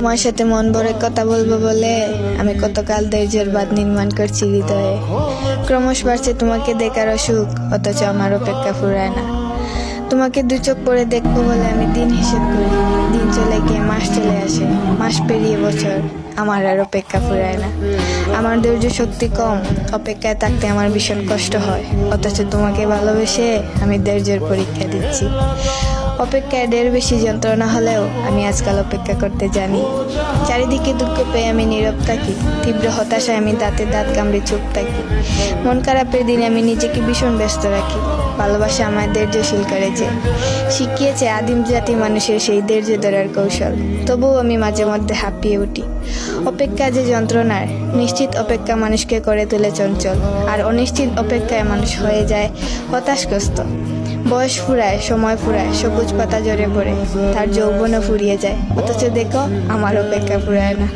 তোমার সাথে মন ভরে কথা বলবো বলে আমি কতকাল ধৈর্যের বাঁধ নির্মাণ করছি হৃদয়ে। ক্রমশ বাড়ছে তোমাকে দেখার অসুখ, অথচ আমার অপেক্ষা ফুরায় না। তোমাকে দু চোখ পরে দেখবো বলে আমি দিন হিসেব করি, দিন চলে গিয়ে মাস চলে আসে, মাস পেরিয়ে বছর, আমার আর অপেক্ষা ফুরায় না। আমার ধৈর্য শক্তি কম, অপেক্ষায় থাকতে আমার ভীষণ কষ্ট হয়, অথচ তোমাকে ভালোবেসে আমি ধৈর্যের পরীক্ষা দিচ্ছি। অপেক্ষায় ঢের বেশি যন্ত্রণা হলেও আমি আজকাল অপেক্ষা করতে জানি। চারিদিকে দুঃখ পেয়ে আমি নীরব থাকি, তীব্র হতাশায় আমি দাঁতে দাঁত কামড়ে চুপ থাকি। মন খারাপের দিনে আমি নিজেকে ভীষণ ব্যস্ত রাখি। ভালোবাসা আমায় ধৈর্যশীল করেছে, শিখিয়েছে আদিম জাতি মানুষের সেই ধৈর্য ধরার কৌশল। তবুও আমি মাঝে মধ্যে হাঁপিয়ে উঠি। অপেক্ষা যে যন্ত্রণার, নিশ্চিত অপেক্ষা মানুষকে করে তোলে চঞ্চল, আর অনিশ্চিত অপেক্ষায় মানুষ হয়ে যায় হতাশগ্রস্ত। বয়স ফুরায়, সময় ফুরায়, সবুজ পাতা ঝরে পড়ে, তার যৌবনও ফুরিয়ে যায়, অথচ দেখো আমার অপেক্ষা ফুরায় না।